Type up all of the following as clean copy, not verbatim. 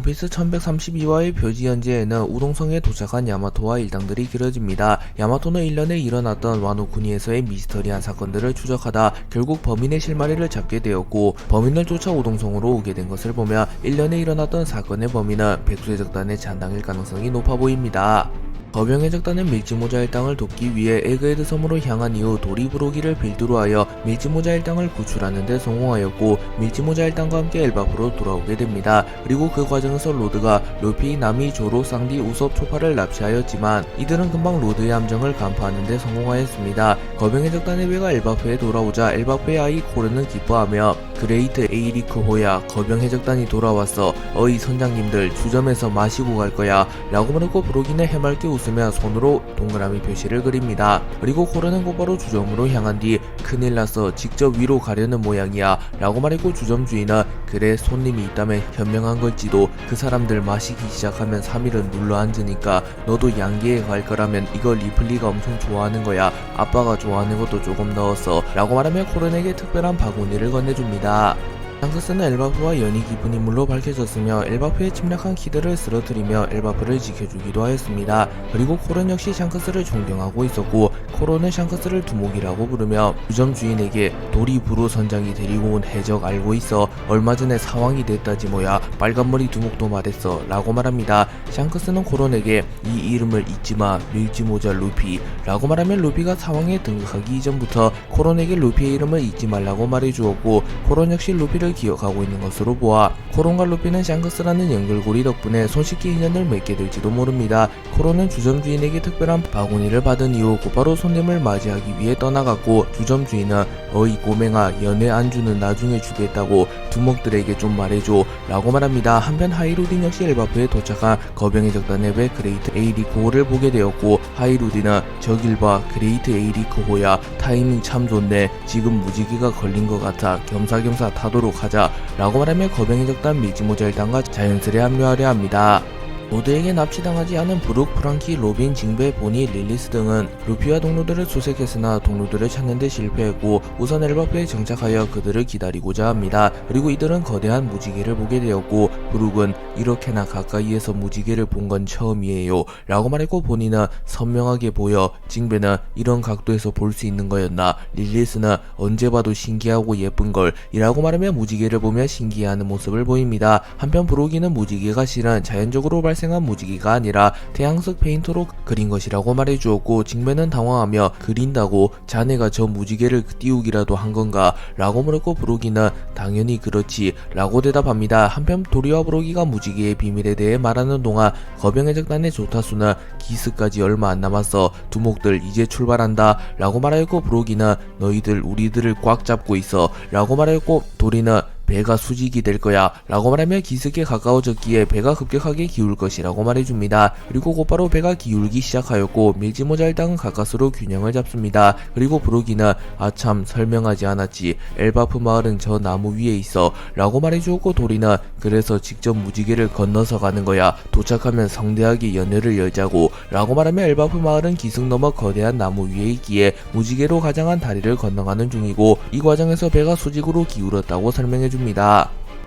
원피스 1132화의 표지 현재에는 우동성에 도착한 야마토와 일당들이 그려집니다. 야마토는 1년에 일어났던 와노쿠니에서의 미스터리한 사건들을 추적하다 결국 범인의 실마리를 잡게 되었고, 범인을 쫓아 우동성으로 오게 된 것을 보며 1년에 일어났던 사건의 범인은 백수의 적단의 잔당일 가능성이 높아 보입니다. 거병의 적단은 밀지모자 일당을 돕기 위해 에그헤드 섬으로 향한 이후 도리부로기를 빌드로 하여 밀지모자 일당을 구출하는 데 성공하였고, 밀지모자 일당과 함께 엘바프로 돌아오게 됩니다. 그리고 그 과정에서 로드가 루피, 나미, 조로, 쌍디, 우섭, 초파를 납치하였지만 이들은 금방 로드의 함정을 간파하는 데 성공하였습니다. 거병의 적단의 배가 엘바프에 돌아오자 엘바프의 아이 코르는 기뻐하며 그레이트 에이리크 호야, 거병의 적단이 돌아왔어. 어이 선장님들, 주점에서 마시고 갈 거야 라고 말했고, 부로기는 해맑게 웃으며 손으로 동그라미 표시를 그립니다. 그리고 코르는 곧바로 주점으로 향한 뒤 큰일 났어, 직접 위로 가려는 모양이야 라고 말했고, 주점 주인은 그래 손님이 있다면 현명한 걸지도, 그 사람들 마시기 시작하면 3일은 눌러 앉으니까 너도 양계에 갈 거라면 이거 리플리가 엄청 좋아하는 거야, 아빠가 좋아하는 것도 조금 넣었어 라고 말하며 코른에게 특별한 바구니를 건네줍니다. 샹크스는 엘바프와 연이 깊은 인물로 밝혀졌으며 엘바프의 침략한 키드를 쓰러뜨리며 엘바프를 지켜주기도 하였습니다. 그리고 코른 역시 샹크스를 존경하고 있었고, 코른은 샹크스를 두목이라고 부르며 주점 주인에게 도리부로 선장이 데리고 온 해적 알고 있어, 얼마 전에 사왕이 됐다지 뭐야, 빨간머리 두목도 말했어 라고 말합니다. 샹크스는 코른에게 이 이름을 잊지마, 밀지모자 루피 라고 말하며 루피가 사왕에 등극하기 이전부터 코른에게 루피의 이름을 잊지 말라고 말해주었고, 코른 역시 루피를 기억하고 있는 것으로 보아 코론과 루피는 샹크스라는 연결고리 덕분에 손쉽게 인연을 맺게 될지도 모릅니다. 코론은 주점 주인에게 특별한 바구니를 받은 이후 곧바로 손님을 맞이하기 위해 떠나갔고, 주점 주인은 어이 꼬맹아, 연애 안주는 나중에 주겠다고 두목들에게 좀 말해줘 라고 말합니다. 한편 하이루딘 역시 엘바프에 도착한 거병의 적단의 배 그레이트 에이리코호를 보게 되었고, 하이루딘은 저길 봐, 그레이트 에이리코호야, 타이밍 참 좋네, 지금 무지개가 걸린 것 같아, 겸사겸사 타도록 하자 라고 말하며 거병의 적단 밀지모자 일당과 자연스레 합류하려 합니다. 로드에게 납치당하지 않은 브룩, 프랑키, 로빈, 징베, 보니, 릴리스 등은 루피와 동료들을 수색했으나 동료들을 찾는 데 실패했고, 우선 엘바프에 정착하여 그들을 기다리고자 합니다. 그리고 이들은 거대한 무지개를 보게 되었고, 브룩은 이렇게나 가까이에서 무지개를 본 건 처음이에요 라고 말했고, 보니는 선명하게 보여, 징베는 이런 각도에서 볼 수 있는 거였나, 릴리스는 언제 봐도 신기하고 예쁜걸 이라고 말하며 무지개를 보며 신기해하는 모습을 보입니다. 한편 브룩이는 무지개가 실은 자연적으로 발생한 무지개가 아니라 태양석 페인터로 그린 것이라고 말해주었고, 징베는 당황하며 그린다고 자네가 저 무지개를 띄우기라도 한 건가 라고 물었고, 브로기는 당연히 그렇지 라고 대답합니다. 한편 도리와 브로기가 무지개의 비밀에 대해 말하는 동안 거병의 적단의 조타수는 기스까지 얼마 안 남았어, 두목들 이제 출발한다 라고 말하였고, 브로기는 너희들 우리들을 꽉 잡고 있어 라고 말하였고, 도리는 배가 수직이 될 거야 라고 말하며 기슭에 가까워졌기에 배가 급격하게 기울 것이라고 말해줍니다. 그리고 곧바로 배가 기울기 시작하였고, 밀지모자 일당은 가까스로 균형을 잡습니다. 그리고 브로기는 아참 설명하지 않았지, 엘바프 마을은 저 나무 위에 있어 라고 말해주었고, 도리는 그래서 직접 무지개를 건너서 가는 거야, 도착하면 성대하게 연회를 열자고 라고 말하며 엘바프 마을은 기슭 너머 거대한 나무 위에 있기에 무지개로 가장한 다리를 건너가는 중이고, 이 과정에서 배가 수직으로 기울었다고 설명해줍니다.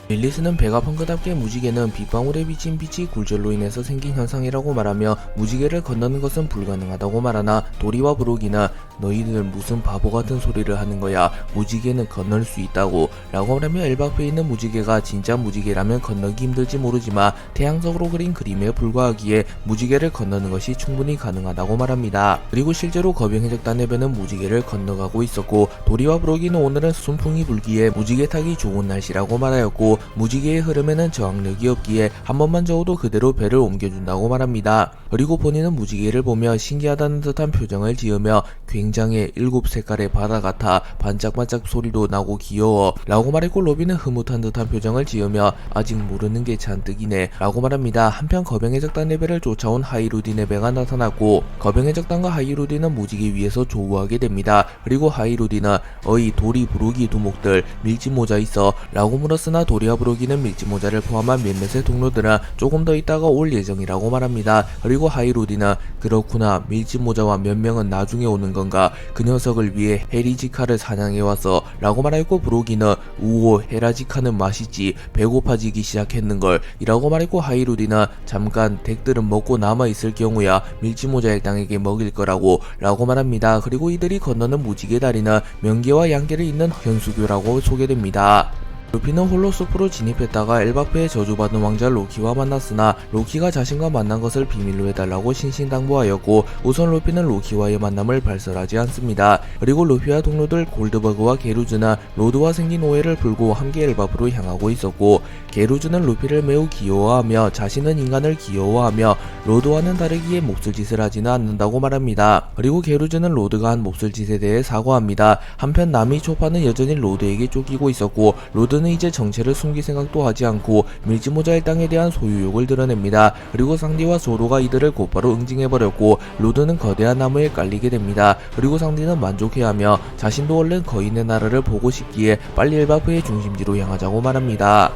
릴리스는 배가 펑크답게 무지개는 빗방울에 비친 빛이 굴절로 인해서 생긴 현상이라고 말하며 무지개를 건너는 것은 불가능하다고 말하나, 도리와 브로기는 너희들 무슨 바보 같은 소리를 하는 거야, 무지개는 건널 수 있다고 라고 말하며 엘바프에 있는 무지개가 진짜 무지개라면 건너기 힘들지 모르지만 태양석으로 그린 그림에 불과하기에 무지개를 건너는 것이 충분히 가능하다고 말합니다. 그리고 실제로 거병의 적단의 배는 무지개를 건너가고 있었고, 도리와 브로기는 오늘은 순풍이 불기에 무지개 타기 좋은 날씨라고 말하였고, 무지개의 흐름에는 저항력이 없기에 한 번만 저어도 그대로 배를 옮겨준다고 말합니다. 그리고 본인은 무지개를 보며 신기하다는 듯한 표정을 지으며 굉장해, 7색깔의 바다 같아, 반짝반짝 소리도 나고 귀여워 라고 말했고, 로빈은 흐뭇한 듯한 표정을 지으며 아직 모르는 게 잔뜩이네 라고 말합니다. 한편 거병의 적단의 배를 쫓아온 하이루딘의 배가 나타났고, 거병의 적단과 하이루딘은 무지개 위에서 조우하게 됩니다. 그리고 하이루딘은 어이 도리 부르기 두목들 밀지모자 있어 라고 물었으나, 도리 도리와 브로기는 밀짚모자를 포함한 몇몇의 동료들은 조금 더 있다가 올 예정이라고 말합니다. 그리고 하이루디는 그렇구나, 밀짚모자와 몇 명은 나중에 오는 건가, 그 녀석을 위해 헤리지카를 사냥해왔어 라고 말하고, 브로기는 우오, 헤라지카는 맛있지, 배고파지기 시작했는걸 이라고 말했고, 하이루디는 잠깐, 덱들은 먹고 남아있을 경우야 밀짚모자 일당에게 먹일 거라고 라고 말합니다. 그리고 이들이 건너는 무지개 다리는 명계와 양계를 잇는 현수교라고 소개됩니다. 루피는 홀로 숲으로 진입했다가 엘바프의 저주받은 왕자 로키와 만났으나 로키가 자신과 만난 것을 비밀로 해달라고 신신당부하였고, 우선 루피는 로키와의 만남을 발설하지 않습니다. 그리고 루피와 동료들 골드버그와 게루즈는 로드와 생긴 오해를 풀고 함께 엘바프로 향하고 있었고, 게루즈는 루피를 매우 귀여워하며 자신은 인간을 귀여워하며 로드와는 다르기에 몹쓸 짓을 하지는 않는다고 말합니다. 그리고 게루즈는 로드가 한 몹쓸 짓에 대해 사과합니다. 한편 나미 초파는 여전히 로드에게 쫓기고 있었고, 로드는 이제 정체를 숨길 생각도 하지 않고 밀짚모자 일당에 대한 소유욕을 드러냅니다. 그리고 상디와 소로가 이들을 곧바로 응징해버렸고, 로드는 거대한 나무에 깔리게 됩니다. 그리고 상디는 만족해하며 자신도 얼른 거인의 나라를 보고 싶기에 빨리 엘바프의 중심지로 향하자고 말합니다.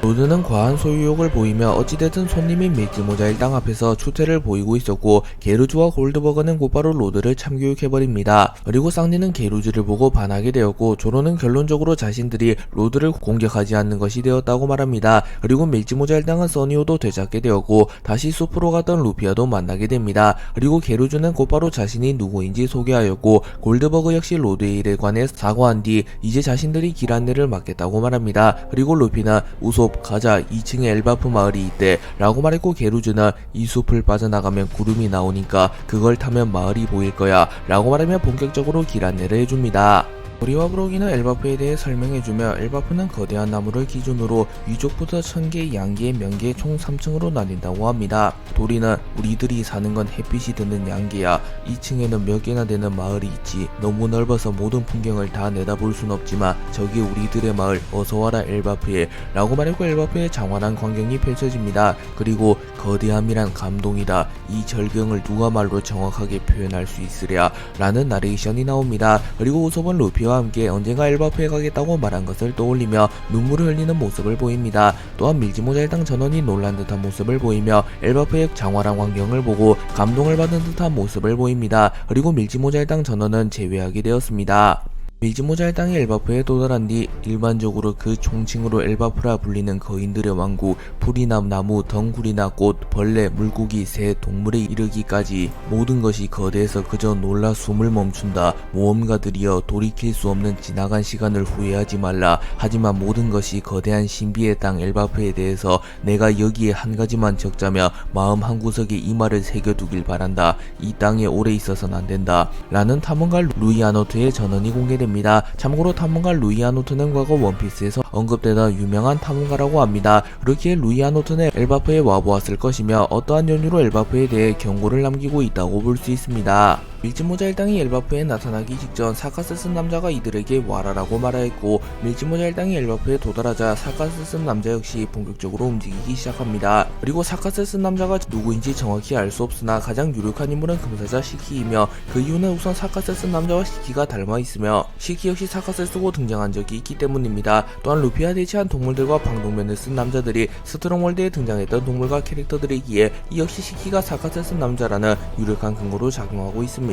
로드는 과한 소유욕을 보이며 어찌됐든 손님인 밀짚모자 일당 앞에서 추태를 보이고 있었고, 게루즈와 골드버거는 곧바로 로드를 참교육해버립니다. 그리고 쌍디는 게루즈를 보고 반하게 되었고, 조로는 결론적으로 자신들이 로드를 공격하지 않는 것이 되었다고 말합니다. 그리고 밀짚모자 일당은 써니오도 되찾게 되었고, 다시 숲으로 갔던 루피와도 만나게 됩니다. 그리고 게루즈는 곧바로 자신이 누구인지 소개하였고, 골드버거 역시 로드의 일에 관해 사과한 뒤 이제 자신들이 길 안내를 맡겠다고 말합니다. 그리고 루피는 우소 가자, 2층에 엘바프 마을이 있대 라고 말했고, 게루즈는 이 숲을 빠져나가면 구름이 나오니까 그걸 타면 마을이 보일 거야 라고 말하며 본격적으로 길 안내를 해줍니다. 도리와 브로기는 엘바프에 대해 설명해주며, 엘바프는 거대한 나무를 기준으로 위쪽부터 1000개, 양계, 명계 총 3층으로 나뉜다고 합니다. 도리는 우리들이 사는 건 햇빛이 드는 양계야. 2층에는 몇 개나 되는 마을이 있지. 너무 넓어서 모든 풍경을 다 내다볼 순 없지만 저기 우리들의 마을, 어서와라 엘바프에 라고 말했고, 엘바프의 장관한 광경이 펼쳐집니다. 그리고 거대함이란 감동이다. 이 절경을 누가 말로 정확하게 표현할 수 있으랴 라는 나레이션이 나옵니다. 그리고 우섭은 루피와 함께 언젠가 엘바프에 가겠다고 말한 것을 떠올리며 눈물을 흘리는 모습을 보입니다. 또한 밀짚모자 일당 전원이 놀란 듯한 모습을 보이며 엘바프의 장활한 광경을 보고 감동을 받은 듯한 모습을 보입니다. 그리고 밀짚모자 일당 전원은 제외하게 되었습니다. 밀짚모자 일당이 엘바프에 도달한 뒤 일반적으로 그 총칭으로 엘바프라 불리는 거인들의 왕국, 풀이나 나무, 덩굴이나 꽃, 벌레, 물고기, 새, 동물에 이르기까지 모든 것이 거대해서 그저 놀라 숨을 멈춘다. 모험가들이여, 돌이킬 수 없는 지나간 시간을 후회하지 말라. 하지만 모든 것이 거대한 신비의 땅 엘바프에 대해서 내가 여기에 한 가지만 적자며 마음 한구석에 이 말을 새겨두길 바란다. 이 땅에 오래 있어서는 안된다 라는 탐험가 루이 아노트의 전언이 공개됩니다. 참고로 탐험가 루이 아노트는 과거 원피스에서 언급되던 유명한 탐험가라고 합니다. 그렇기에 루이 아노트는 엘바프에 와보았을 것이며 어떠한 연유로 엘바프에 대해 경고를 남기고 있다고 볼 수 있습니다. 밀짚모자 일당이 엘바프에 나타나기 직전 사카스 쓴 남자가 이들에게 와라라고 말하였고, 밀짚모자 일당이 엘바프에 도달하자 사카스 쓴 남자 역시 본격적으로 움직이기 시작합니다. 그리고 사카스 쓴 남자가 누구인지 정확히 알 수 없으나 가장 유력한 인물은 금사자 시키이며, 그 이유는 우선 사카스 쓴 남자와 시키가 닮아 있으며 시키 역시 사카스를 쓰고 등장한 적이 있기 때문입니다. 또한 루피와 대치한 동물들과 방독면을 쓴 남자들이 스트롱월드에 등장했던 동물과 캐릭터들이기에 이 역시 시키가 사카스를 쓴 남자라는 유력한 근거로 작용하고 있습니다.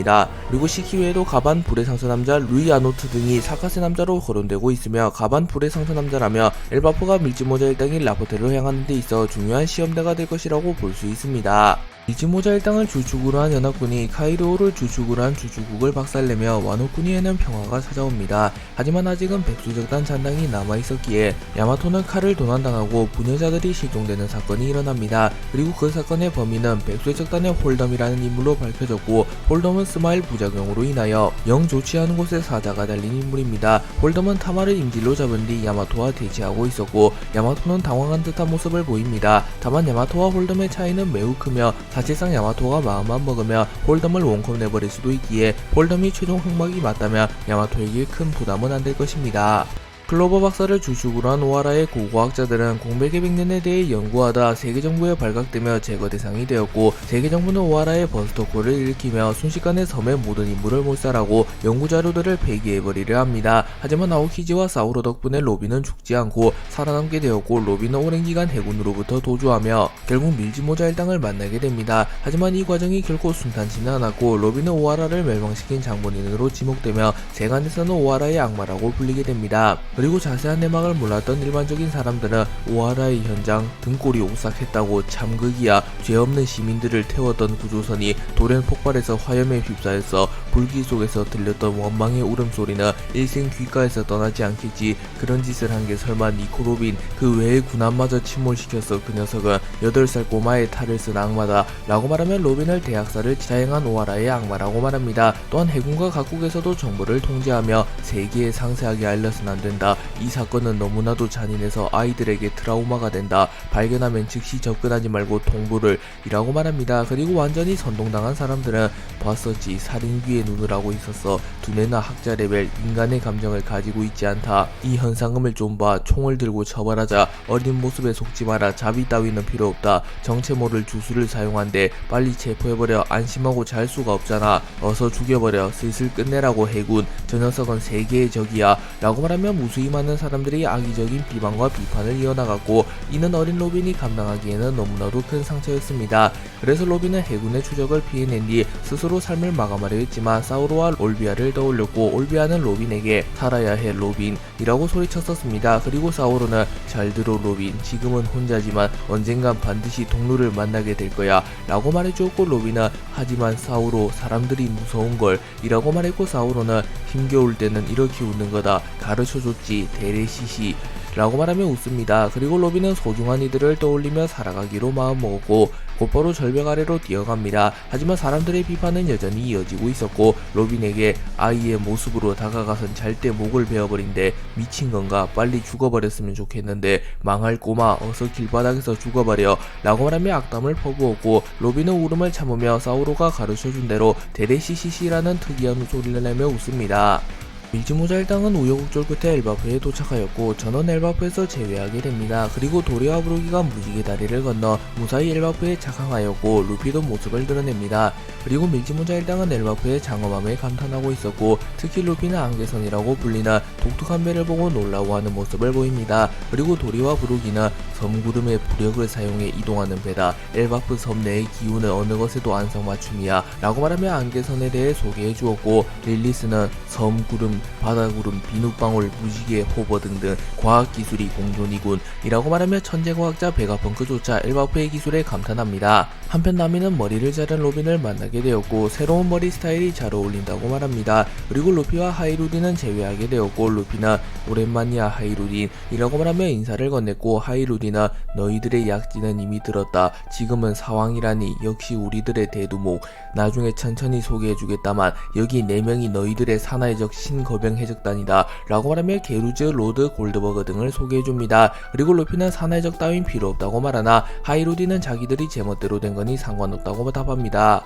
그리고 시키 외에도 가반 불의 상처 남자 루이 아노트 등이 사카스 남자로 거론되고 있으며, 가반 불의 상처 남자라며 엘바프가 밀짚모자 일당이 라포테로 향하는 데 있어 중요한 시험대가 될 것이라고 볼 수 있습니다. 밀짚모자 일당을 주축으로 한 연합군이 카이도우를 주축으로 한 주축국을 박살내며 와노쿠니에는 평화가 찾아옵니다. 하지만 아직은 백수적단 잔당이 남아있었기에 야마토는 칼을 도난당하고 부녀자들이 실종되는 사건이 일어납니다. 그리고 그 사건의 범인은 백수적단의 홀덤이라는 인물로 밝혀졌고, 홀덤은 스마일 부작용으로 인하여 영 좋지 않은 곳에 사자가 달린 인물입니다. 홀덤은 타마를 인질로 잡은 뒤 야마토와 대치하고 있었고, 야마토는 당황한 듯한 모습을 보입니다. 다만 야마토와 홀덤의 차이는 매우 크며 사실상 야마토가 마음만 먹으면 홀덤을 원컵 내버릴 수도 있기에 홀덤이 최종 흑막이 맞다면 야마토에게 큰 부담은 안 될 것입니다. 클로버 박사를 주축으로 한 오하라의 고고학자들은 공백의 백년에 대해 연구하다 세계 정부에 발각되며 제거 대상이 되었고, 세계 정부는 오하라의 버스터콜을 일으키며 순식간에 섬의 모든 인물을 몰살하고 연구 자료들을 폐기해버리려 합니다. 하지만 아오키지와 사우로 덕분에 로빈은 죽지 않고 살아남게 되었고, 로빈은 오랜 기간 해군으로부터 도주하며 결국 밀지모자 일당을 만나게 됩니다. 하지만 이 과정이 결코 순탄치는 않았고, 로빈은 오하라를 멸망시킨 장본인으로 지목되며 세간에서는 오하라의 악마라고 불리게 됩니다. 그리고 자세한 내막을 몰랐던 일반적인 사람들은 오하라의 현장 등골이 오싹했다고 참극이야 죄 없는 시민들을 태웠던 구조선이 돌연 폭발해서 화염에 휩싸였어 불길 속에서 들렸던 원망의 울음소리는 일생 귓가에서 떠나지 않겠지. 그런 짓을 한 게 설마 니코 로빈 그 외의 군함마저 침몰시켰어. 그 녀석은 8살 꼬마의 탈을 쓴 악마다 라고 말하면 로빈을 대학살을 자행한 오하라의 악마라고 말합니다. 또한 해군과 각국에서도 정보를 통제하며 세계에 상세하게 알려서는 안 된다. 이 사건은 너무나도 잔인해서 아이들에게 트라우마가 된다. 발견하면 즉시 접근하지 말고 통보를 이라고 말합니다. 그리고 완전히 선동당한 사람들은 봤었지, 살인귀의 눈을 하고 있었어. 두뇌나 학자 레벨 인간의 감정을 가지고 있지 않다. 이 현상금을 좀 봐. 총을 들고 처벌하자. 어린 모습에 속지 마라. 자비 따위는 필요 없다. 정체 모를 주술을 사용한대. 빨리 체포해버려. 안심하고 잘 수가 없잖아. 어서 죽여버려. 슬슬 끝내라고 해군. 저 녀석은 세계의 적이야 라고 말하며 무수히 많은 사람들이 악의적인 비방과 비판을 이어나갔고, 이는 어린 로빈이 감당하기에는 너무나도 큰 상처였습니다. 그래서 로빈은 해군의 추적을 피해낸 뒤 스스로 삶을 마감하려 했지만 사우로와 올비아를 떠올렸고, 올비아는 로빈에게 살아야 해 로빈 이라고 소리쳤었습니다. 그리고 사우로는 잘 들어 로빈, 지금은 혼자지만 언젠간 반드시 동료를 만나게 될 거야 라고 말해주었고, 로빈은 하지만 사우로 사람들이 무서운걸 이라고 말했고, 사우로는 힘겨울 때는 이렇게 웃는 거다. 가르쳐줬지 데레시시 라고 말하며 웃습니다. 그리고 로빈은 소중한 이들을 떠올리며 살아가기로 마음먹었고 곧바로 절벽 아래로 뛰어갑니다. 하지만 사람들의 비판은 여전히 이어지고 있었고, 로빈에게 아이의 모습으로 다가가선 절대 목을 베어버린대. 미친건가? 빨리 죽어버렸으면 좋겠는데 망할 꼬마 어서 길바닥에서 죽어버려 라고 말하며 악담을 퍼부었고, 로빈은 울음을 참으며 사우로가 가르쳐준 대로 데레시시시라는 특이한 소리를 내며 웃습니다. 밀지모자 일당은 우여곡절 끝에 엘바프에 도착하였고 전원 엘바프에서 제외하게 됩니다. 그리고 도리와 브루기가 무지개 다리를 건너 무사히 엘바프에 착항하였고 루피도 모습을 드러냅니다. 그리고 밀지모자 일당은 엘바프의 장엄함에 감탄하고 있었고, 특히 루피는 안개선이라고 불리는 독특한 배를 보고 놀라워하는 모습을 보입니다. 그리고 도리와 브루기는 섬구름의 부력을 사용해 이동하는 배다. 엘바프 섬 내의 기운은 어느 것에도 안성맞춤이야 라고 말하며 안개선에 대해 소개해 주었고, 릴리스는 섬구름, 바다구름, 비눗방울, 무지개, 호버 등등 과학기술이 공존이군 이라고 말하며 천재과학자 베가펑크조차 엘바프의 기술에 감탄합니다. 한편 나미는 머리를 자른 로빈을 만나게 되었고 새로운 머리 스타일이 잘 어울린다고 말합니다. 그리고 루피와 하이루딘은 제외하게 되었고, 루피는 오랜만이야 하이루딘 이라고 말하며 인사를 건넸고, 하이루딘은 너희들의 약지는 이미 들었다. 지금은 사왕이라니 역시 우리들의 대두목. 나중에 천천히 소개해주겠다만 여기 4명이 너희들의 사나이적 신거병 해적단이다 라고 말하며 게루즈, 로드, 골드버그 등을 소개해줍니다. 그리고 루피는 사나이적 따윈 필요 없다고 말하나 하이루딘은 자기들이 제멋대로 된 거니 상관없다고 답합니다.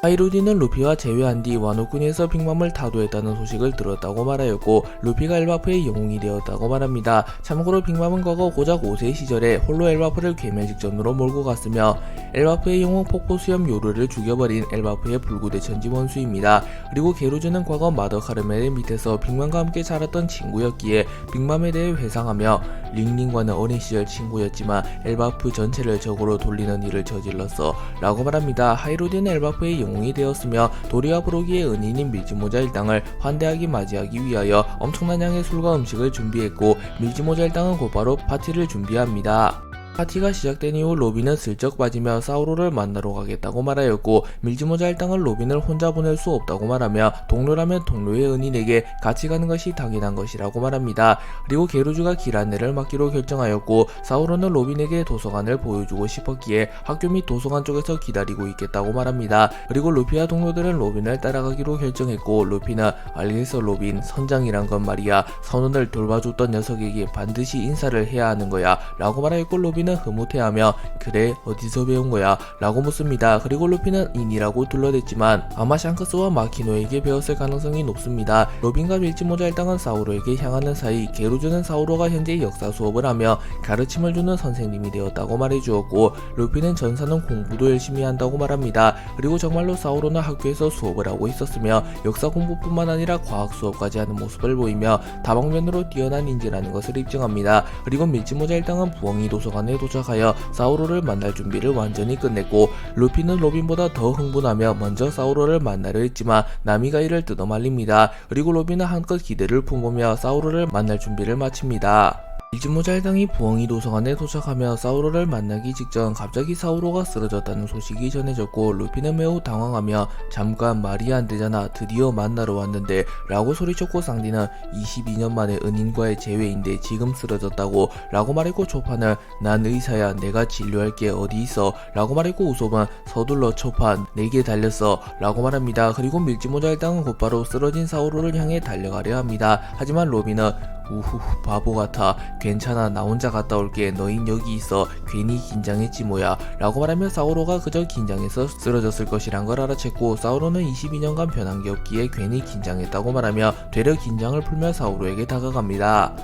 하이루딘은 루피와 제외한 뒤 와노쿠니에서 빅맘을 타도했다는 소식을 들었다고 말하였고, 루피가 엘바프의 영웅이 되었다고 말합니다. 참고로 빅맘은 과거 고작 5세 시절에 홀로 엘바프를 괴멸 직전으로 몰고 갔으며 엘바프의 영웅 폭포수염 요르를 죽여버린 엘바프의 불구대천지 원수입니다. 그리고 게루즈는 과거 마더 카르멜의 밑에서 빅맘과 함께 자랐던 친구였기에 빅맘에 대해 회상하며 링링과는 어린 시절 친구였지만 엘바프 전체를 적으로 돌리는 일을 저질렀어 라고 말합니다. 하이루딘은 엘바프의 영웅이 되었으며 도리와 브로기의 은인인 밀지모자 일당을 환대하기 맞이하기 위하여 엄청난 양의 술과 음식을 준비했고, 밀지모자 일당은 곧바로 파티를 준비합니다. 파티가 시작된 이후 로빈은 슬쩍 빠지며 사우로를 만나러 가겠다고 말하였고, 밀지모자 일당은 로빈을 혼자 보낼 수 없다고 말하며 동료라면 동료의 은인에게 같이 가는 것이 당연한 것이라고 말합니다. 그리고 게루즈가 길 안내를 맡기로 결정하였고, 사우로는 로빈에게 도서관을 보여주고 싶었기에 학교 및 도서관 쪽에서 기다리고 있겠다고 말합니다. 그리고 루피와 동료들은 로빈을 따라가기로 결정했고, 루피는 알겠어 로빈, 선장이란 건 말이야 선원을 돌봐줬던 녀석에게 반드시 인사를 해야 하는 거야 라고 말하였고, 로빈은 로빈은 흐뭇해하며 그래 어디서 배운 거야? 라고 묻습니다. 그리고 루피는 인이라고 둘러댔지만 아마 샹크스와 마키노에게 배웠을 가능성이 높습니다. 로빈과 밀짚모자 일당은 사우로에게 향하는 사이 게루즈는 사우로가 현재 역사 수업을 하며 가르침을 주는 선생님이 되었다고 말해주었고 루피는 전사는 공부도 열심히 한다고 말합니다. 그리고 정말로 사우로는 학교에서 수업을 하고 있었으며 역사 공부뿐만 아니라 과학 수업까지 하는 모습을 보이며 다방면으로 뛰어난 인재라는 것을 입증합니다. 그리고 밀짚모자 일당은 부엉이 도서관에 도착하여 사우로를 만날 준비를 완전히 끝냈고 루피는 로빈보다 더 흥분하며 먼저 사우로를 만나려 했지만 나미가 이를 뜯어말립니다. 그리고 로빈은 한껏 기대를 품으며 사우로를 만날 준비를 마칩니다. 밀짚모자 일당이 부엉이 도서관에 도착하며 사우로를 만나기 직전 갑자기 사우로가 쓰러졌다는 소식이 전해졌고 루피는 매우 당황하며 잠깐 말이 안 되잖아 드디어 만나러 왔는데 라고 소리쳤고 상디는 22년 만에 은인과의 재회인데 지금 쓰러졌다고 라고 말했고 초판은 난 의사야 내가 진료할 게 어디 있어 라고 말했고 우섭은 서둘러 초판 내게 달렸어 라고 말합니다. 그리고 밀짚모자 일당은 곧바로 쓰러진 사우로를 향해 달려가려 합니다. 하지만 로빈은 우후 바보 같아 괜찮아 나 혼자 갔다 올게 너흰 여기 있어 괜히 긴장했지 뭐야 라고 말하며 사우로가 그저 긴장해서 쓰러졌을 것이란 걸 알아챘고 사우로는 22년간 변한 게 없기에 괜히 긴장했다고 말하며 되려 긴장을 풀며 사우로에게 다가갑니다.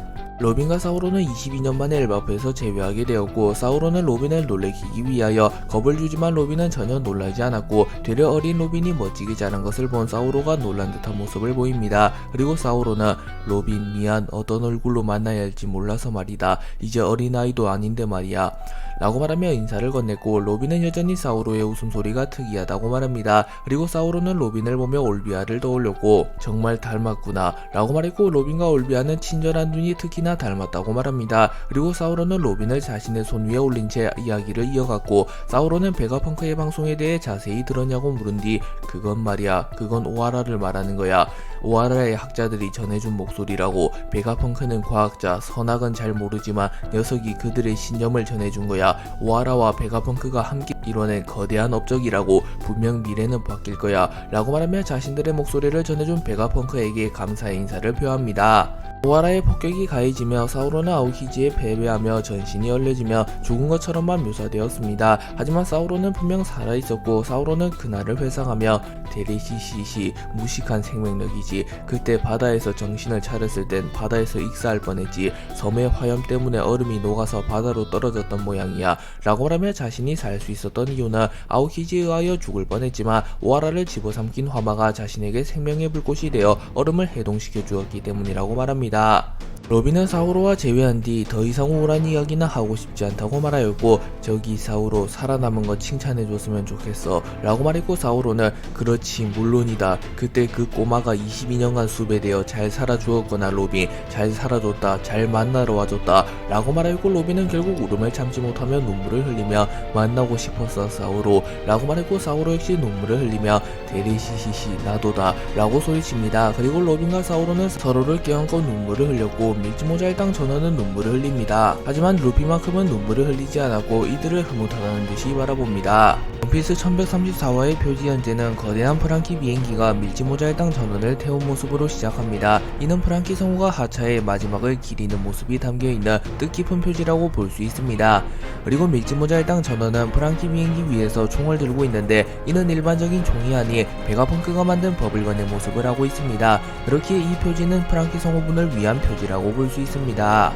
로빈과 사우로는 22년 만에 엘바프에서 재회하게 되었고 사우로는 로빈을 놀래키기 위하여 겁을 주지만 로빈은 전혀 놀라지 않았고 되려 어린 로빈이 멋지게 자란 것을 본 사우로가 놀란 듯한 모습을 보입니다. 그리고 사우로는 로빈 미안 어떤 얼굴로 만나야 할지 몰라서 말이다 이제 어린아이도 아닌데 말이야 라고 말하며 인사를 건넸고 로빈은 여전히 사우로의 웃음소리가 특이하다고 말합니다. 그리고 사우로는 로빈을 보며 올비아를 떠올렸고 정말 닮았구나 라고 말했고 로빈과 올비아는 친절한 눈이 특히나 닮았다고 말합니다. 그리고 사우로는 로빈을 자신의 손 위에 올린 채 이야기를 이어갔고 사우로는 베가펑크의 방송에 대해 자세히 들었냐고 물은 뒤 그건 말이야 그건 오하라를 말하는 거야 오하라의 학자들이 전해준 목소리라고 베가펑크는 과학자 선악은 잘 모르지만 녀석이 그들의 신념을 전해준 거야 오하라와 베가펑크가 함께 이뤄낸 거대한 업적이라고 분명 미래는 바뀔 거야 라고 말하며 자신들의 목소리를 전해준 베가펑크에게 감사의 인사를 표합니다. 오하라의 폭격이 가해지며 사우로는 아오키지에 패배하며 전신이 얼려지며 죽은 것처럼만 묘사되었습니다. 하지만 사우로는 분명 살아있었고 사우로는 그날을 회상하며 데레시시시 무식한 생명력이지 그때 바다에서 정신을 차렸을 땐 바다에서 익사할 뻔했지 섬의 화염 때문에 얼음이 녹아서 바다로 떨어졌던 모양이야 라고 말하며 자신이 살 수 있었던 이유는 아오키지에 의하여 죽을 뻔했지만 오하라를 집어삼킨 화마가 자신에게 생명의 불꽃이 되어 얼음을 해동시켜 주었기 때문이라고 말합니다. 로빈은 사우로와 재회한 뒤 더 이상 우울한 이야기는 하고 싶지 않다고 말하였고 저기 사우로 살아남은 거 칭찬해줬으면 좋겠어 라고 말했고 사우로는 그렇지 물론이다 그때 그 꼬마가 22년간 수배되어 잘 살아주었거나 로빈 잘 살아줬다 잘 만나러 와줬다 라고 말하였고 로빈은 결국 울음을 참지 못하며 눈물을 흘리며 만나고 싶었어 사우로 라고 말했고 사우로 역시 눈물을 흘리며 데레시시시 나도다 라고 소리칩니다. 그리고 로빈과 사우로는 서로를 껴안고 눈물을 흘렸고 밀짚모자 일당 전원은 눈물을 흘립니다. 하지만 루피만큼은 눈물을 흘리지 않았고 이들을 흐뭇하다는 듯이 바라봅니다. 원피스 1134화의 표지 현재는 거대한 프랑키 비행기가 밀짚모자 일당 전원을 태운 모습으로 시작합니다. 이는 프랑키 성우가 하차의 마지막을 기리는 모습이 담겨있는 뜻깊은 표지라고 볼 수 있습니다. 그리고 밀짚모자 일당 전원은 프랑키 비행기 위에서 총을 들고 있는데 이는 일반적인 총이 아닌 베가펑크가 만든 버블건의 모습을 하고 있습니다. 그렇기에 이 표지는 프랑키 성우분을 위한 표지라고 볼 수 있습니다.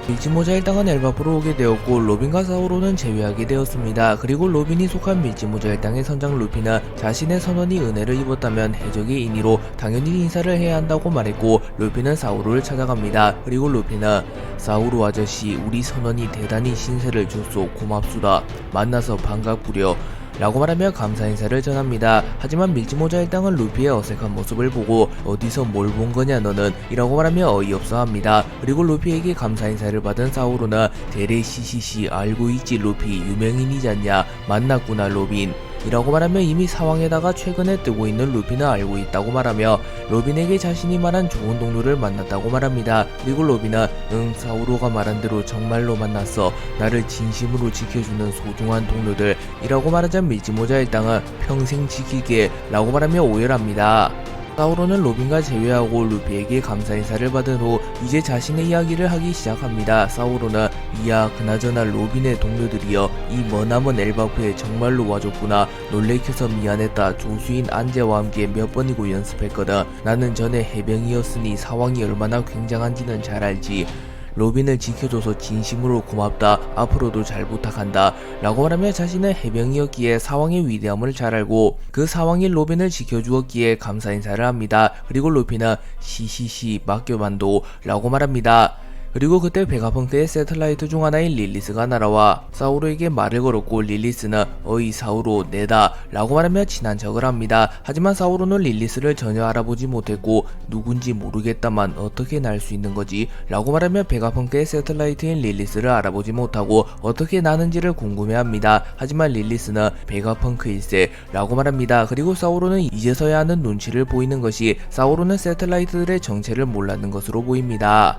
밀짚모자 일당은 엘바프로 오게 되었고 로빈과 사우로는 재회하게 되었습니다. 그리고 로빈이 속한 밀짚모자 일당의 선장 루피는 자신의 선원이 은혜를 입었다면 해적의 인의로 당연히 인사를 해야 한다고 말했고 루피는 사우로를 찾아갑니다. 그리고 루피는 사우로 아저씨 우리 선원이 대단히 신세를 줬소 고맙수다 만나서 반갑구려 라고 말하며 감사 인사를 전합니다. 하지만 밀짚모자 일당은 루피의 어색한 모습을 보고 어디서 뭘 본 거냐 너는 이라고 말하며 어이없어 합니다. 그리고 루피에게 감사 인사를 받은 사우로는 데레시시시 알고 있지 루피 유명인이잖냐 만났구나 로빈 이라고 말하며 이미 사왕에다가 최근에 뜨고 있는 루피는 알고 있다고 말하며 로빈에게 자신이 말한 좋은 동료를 만났다고 말합니다. 그리고 로빈은 응 사우로가 말한 대로 정말로 만났어 나를 진심으로 지켜주는 소중한 동료들 이라고 말하자 밀짚모자 일당은 평생 지키게 라고 말하며 오열합니다. 사우론은 로빈과 재회하고 루피에게 감사 인사를 받은 후 이제 자신의 이야기를 하기 시작합니다. 사우론은 이야 그나저나 로빈의 동료들이여 이 머나먼 엘바프에 정말로 와줬구나. 놀래켜서 미안했다. 조수인 안제와 함께 몇 번이고 연습했거든. 나는 전에 해병이었으니 상황이 얼마나 굉장한지는 잘 알지. 로빈을 지켜줘서 진심으로 고맙다. 앞으로도 잘 부탁한다. 라고 말하며 자신은 해병이었기에 사왕의 위대함을 잘 알고 그 사왕이 로빈을 지켜주었기에 감사 인사를 합니다. 그리고 루피는 시시시 맡겨만도 라고 말합니다. 그리고 그때 베가펑크의 새틀라이트 중 하나인 릴리스가 날아와 사우로에게 말을 걸었고 릴리스는 어이 사우로 내다 라고 말하며 친한 척을 합니다. 하지만 사우로는 릴리스를 전혀 알아보지 못했고 누군지 모르겠다만 어떻게 날 수 있는 거지 라고 말하며 베가펑크의 새틀라이트인 릴리스를 알아보지 못하고 어떻게 나는지를 궁금해합니다. 하지만 릴리스는 베가펑크일세 라고 말합니다. 그리고 사우로는 이제서야 하는 눈치를 보이는 것이 사우로는 새틀라이트들의 정체를 몰랐는 것으로 보입니다.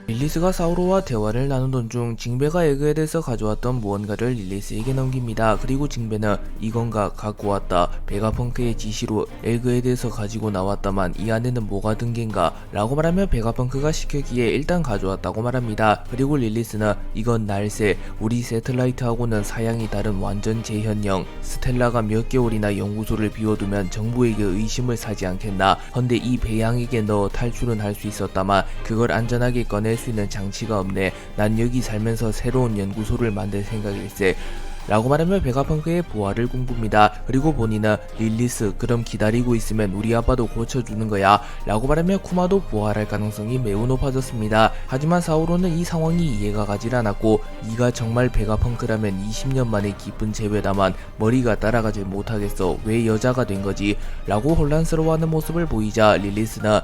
릴리스가 사우로와 대화를 나누던 중 징베가 에그헤드에서 가져왔던 무언가를 릴리스에게 넘깁니다. 그리고 징베는 이건가 갖고 왔다. 베가펑크의 지시로 에그헤드에서 가지고 나왔다만 이 안에는 뭐가 든 겐가 라고 말하며 베가펑크가 시켰기에 일단 가져왔다고 말합니다. 그리고 릴리스는 이건 날새 우리 새틀라이트하고는 사양이 다른 완전 재현형 스텔라가 몇 개월이나 연구소를 비워두면 정부에게 의심을 사지 않겠나. 헌데 이 배양에게 넣어 탈출은 할 수 있었다만 그걸 안전하게 꺼낼 수 있는 장치가 없네. 난 여기 살면서 새로운 연구소를 만들 생각일세 라고 말하며 베가펑크의 부활을 꿈꿉니다. 그리고 본인은 릴리스 그럼 기다리고 있으면 우리 아빠도 고쳐주는 거야 라고 말하며 쿠마도 부활할 가능성이 매우 높아졌습니다. 하지만 사우로는 이 상황이 이해가 가질 않았고 네가 정말 베가펑크라면 20년 만에 기쁜 재회다만 머리가 따라가질 못하겠어. 왜 여자가 된 거지? 라고 혼란스러워하는 모습을 보이자 릴리스는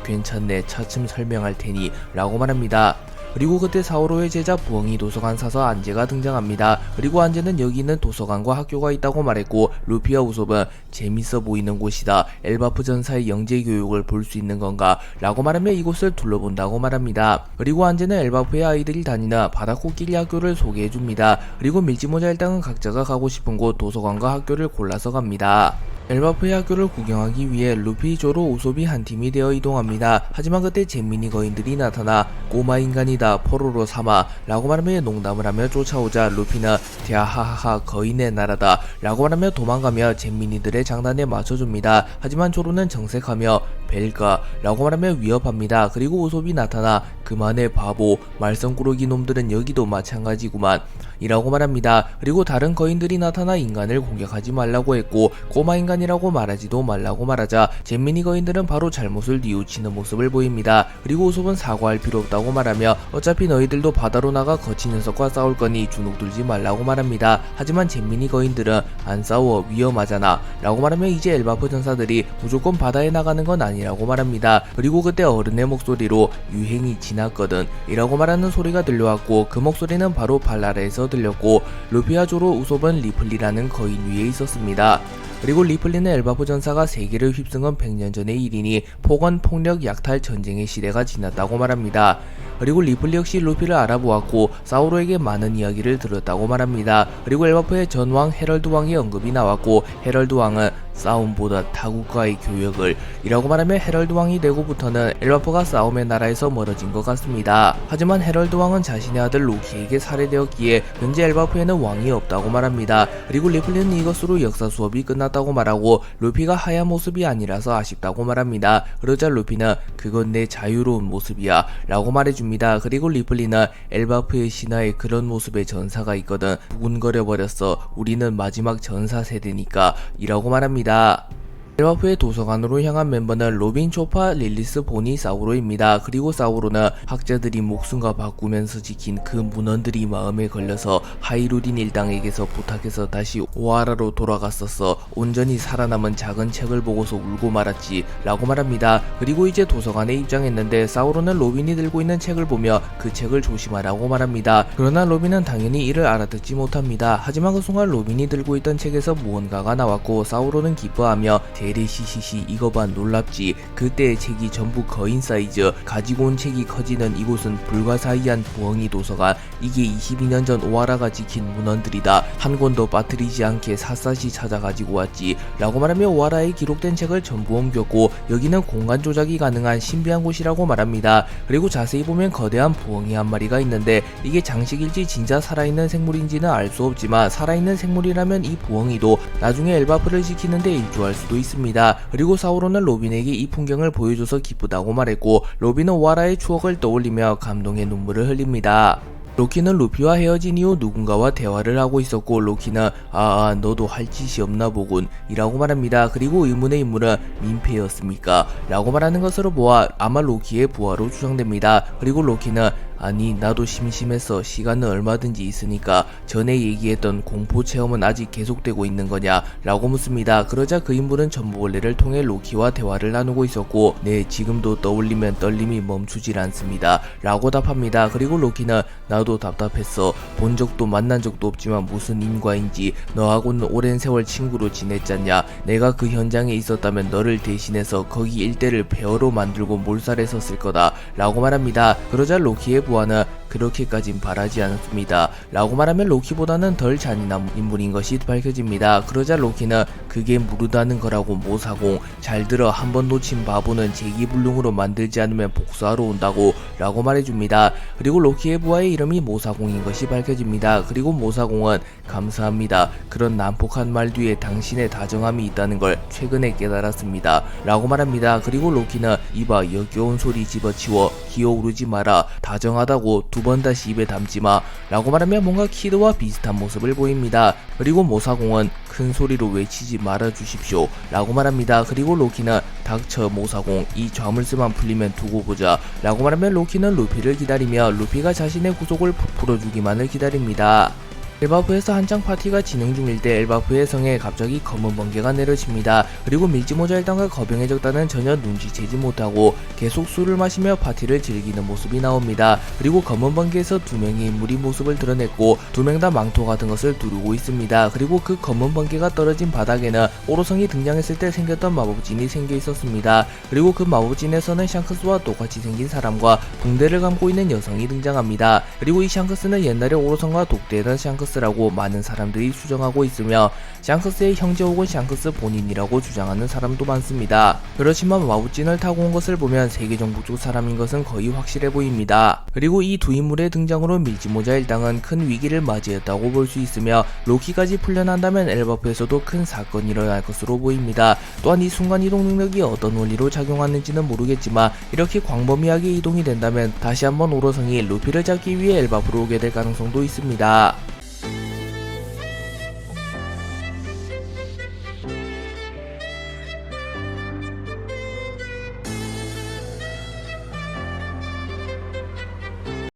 괜찮네 차츰 설명할 테니 라고 말합니다. 그리고 그때 사우로의 제자 부엉이 도서관 사서 안제가 등장합니다. 그리고 안제는 여기 있는 도서관과 학교가 있다고 말했고 루피와 우솝은 재밌어 보이는 곳이다. 엘바프 전사의 영재 교육을 볼 수 있는 건가? 라고 말하며 이곳을 둘러본다고 말합니다. 그리고 안제는 엘바프의 아이들이 다니는 바다코끼리 학교를 소개해줍니다. 그리고 밀지모자 일당은 각자가 가고 싶은 곳 도서관과 학교를 골라서 갑니다. 엘바프의 학교를 구경하기 위해 루피, 조로, 우솝이 한 팀이 되어 이동합니다. 하지만 그때 잼민이 거인들이 나타나 꼬마 인간이다 포로로 삼아 라고 말하며 농담을 하며 쫓아오자 루피는 대하하하 거인의 나라다 라고 말하며 도망가며 잼민이들의 장난에 맞춰줍니다. 하지만 조로는 정색하며 벨가 라고 말하며 위협합니다. 그리고 우솝이 나타나 그만해 바보 말썽꾸러기 놈들은 여기도 마찬가지구만 이라고 말합니다. 그리고 다른 거인들이 나타나 인간을 공격하지 말라고 했고 꼬마 인간이라고 말하지도 말라고 말하자 잼민이 거인들은 바로 잘못을 뉘우치는 모습을 보입니다. 그리고 우솝은 사과할 필요 없다고 말하며 어차피 너희들도 바다로 나가 거친 녀석과 싸울 거니 주눅들지 말라고 말합니다. 하지만 잼민이 거인들은 안 싸워 위험하잖아 라고 말하며 이제 엘바프 전사들이 무조건 바다에 나가는 건 아니라고 말합니다. 그리고 그때 어른의 목소리로 유행이 지났거든 이라고 말하는 소리가 들려왔고 그 목소리는 바로 발라라에서 들렸고 루피와 조로 우솝은 리플리라는 거인 위에 있었습니다. 그리고 리플리는 엘바프 전사가 세계를 휩쓴 건 100년 전의 일이니 폭언, 폭력, 약탈, 전쟁의 시대가 지났다고 말합니다. 그리고 리플리 역시 루피를 알아보았고 사우로에게 많은 이야기를 들었다고 말합니다. 그리고 엘바프의 전왕 헤럴드 왕의 언급이 나왔고 헤럴드 왕은 싸움보다 타국과의 교역을 이라고 말하며 헤럴드 왕이 되고부터는 엘바프가 싸움의 나라에서 멀어진 것 같습니다. 하지만 헤럴드 왕은 자신의 아들 로키에게 살해되었기에 현재 엘바프에는 왕이 없다고 말합니다. 그리고 리플리는 이것으로 역사 수업이 끝났다고 말하고 루피가 하얀 모습이 아니라서 아쉽다고 말합니다. 그러자 루피는 그건 내 자유로운 모습이야 라고 말해줍니다. 그리고 리플리는 엘바프의 신화에 그런 모습의 전사가 있거든 부근거려 버렸어 우리는 마지막 전사 세대니까 이라고 말합니다. 엘바프의 도서관으로 향한 멤버는 로빈, 초파, 릴리스, 보니, 사우로입니다. 그리고 사우로는 학자들이 목숨과 바꾸면서 지킨 그 문헌들이 마음에 걸려서 하이루딘 일당에게서 부탁해서 다시 오하라로 돌아갔었어. 온전히 살아남은 작은 책을 보고서 울고 말았지 라고 말합니다. 그리고 이제 도서관에 입장했는데 사우로는 로빈이 들고 있는 책을 보며 그 책을 조심하라고 말합니다. 그러나 로빈은 당연히 이를 알아듣지 못합니다. 하지만 그 순간 로빈이 들고 있던 책에서 무언가가 나왔고 사우로는 기뻐하며 LCCC 이거 봐 놀랍지. 그때의 책이 전부 거인 사이즈. 가지고 온 책이 커지는 이곳은 불가사의한 부엉이 도서관. 이게 22년 전 오하라가 지킨 문헌들이다. 한 권도 빠뜨리지 않게 샅샅이 찾아 가지고 왔지. 라고 말하며 오하라에 기록된 책을 전부 옮겼고 여기는 공간 조작이 가능한 신비한 곳이라고 말합니다. 그리고 자세히 보면 거대한 부엉이 한 마리가 있는데 이게 장식일지 진짜 살아있는 생물인지는 알 수 없지만 살아있는 생물이라면 이 부엉이도 나중에 엘바프를 지키는데 일조할 수도 있습니다. 그리고 사우론은 로빈에게 이 풍경을 보여줘서 기쁘다고 말했고 로빈은 오하라의 추억을 떠올리며 감동의 눈물을 흘립니다. 로키는 루피와 헤어진 이후 누군가와 대화를 하고 있었고 로키는 너도 할 짓이 없나 보군 이라고 말합니다. 그리고 의문의 인물은 민폐였습니까? 라고 말하는 것으로 보아 아마 로키의 부하로 추정됩니다. 그리고 로키는 아니 나도 심심해서 시간은 얼마든지 있으니까 전에 얘기했던 공포 체험은 아직 계속되고 있는 거냐 라고 묻습니다. 그러자 그 인물은 전보벌레를 통해 로키와 대화를 나누고 있었고 네 지금도 떠올리면 떨림이 멈추질 않습니다 라고 답합니다. 그리고 로키는 나도 답답했어. 본 적도 만난 적도 없지만 무슨 인과인지 너하고는 오랜 세월 친구로 지냈잖냐. 내가 그 현장에 있었다면 너를 대신해서 거기 일대를 폐허로 만들고 몰살했었을 거다 라고 말합니다. 그러자 로키의 부하는 그렇게까진 바라지 않습니다 라고 말하면 로키보다는 덜 잔인한 인물인 것이 밝혀집니다. 그러자 로키는 그게 무르다는 거라고 모사공. 잘 들어 한번 놓친 바보는 재기불능으로 만들지 않으면 복수하러 온다고 라고 말해줍니다. 그리고 로키의 부하의 이름이 모사공인 것이 밝혀집니다. 그리고 모사공은 감사합니다. 그런 난폭한 말 뒤에 당신의 다정함이 있다는 걸 최근에 깨달았습니다 라고 말합니다. 그리고 로키는 이봐 역겨운 소리 집어치워 기어오르지 마라. 다정하다고 두 번 다시 입에 담지마 라고 말하며 뭔가 키드와 비슷한 모습을 보입니다. 그리고 모사공은 큰 소리로 외치지 말아 주십시오 라고 말합니다. 그리고 로키는 닥쳐 모사공 이 좌물쇠만 풀리면 두고 보자 라고 말하며 로키는 루피를 기다리며 루피가 자신의 구속을 풀어주기만을 기다립니다. 엘바프에서 한창 파티가 진행 중일 때 엘바프의 성에 갑자기 검은 번개가 내려집니다. 그리고 밀지모자 일당과 거병의 적단은 전혀 눈치채지 못하고 계속 술을 마시며 파티를 즐기는 모습이 나옵니다. 그리고 검은 번개에서 두 명의 인물이 모습을 드러냈고 두 명 다 망토 같은 것을 두르고 있습니다. 그리고 그 검은 번개가 떨어진 바닥에는 오로성이 등장했을 때 생겼던 마법진이 생겨 있었습니다. 그리고 그 마법진에서는 샹크스와 똑같이 생긴 사람과 붕대를 감고 있는 여성이 등장합니다. 그리고 이 샹크스는 옛날에 오로성과 독대했던 샹크스라고 많은 사람들이 추정하고 있으며 샹크스의 형제 혹은 샹크스 본인이라고 주장하는 사람도 많습니다. 그렇지만 마법진을 타고 온 것을 보면 세계정복 쪽 사람인 것은 거의 확실해 보입니다. 그리고 이 두 인물의 등장으로 밀지모자 일당은 큰 위기를 맞이했다고 볼 수 있으며 로키까지 풀려난다면 엘바프에서도 큰 사건이 일어날 것으로 보입니다. 또한 이 순간이동 능력이 어떤 원리로 작용하는지는 모르겠지만 이렇게 광범위하게 이동이 된다면 다시 한번 오로성이 루피를 잡기 위해 엘바프로 오게 될 가능성도 있습니다.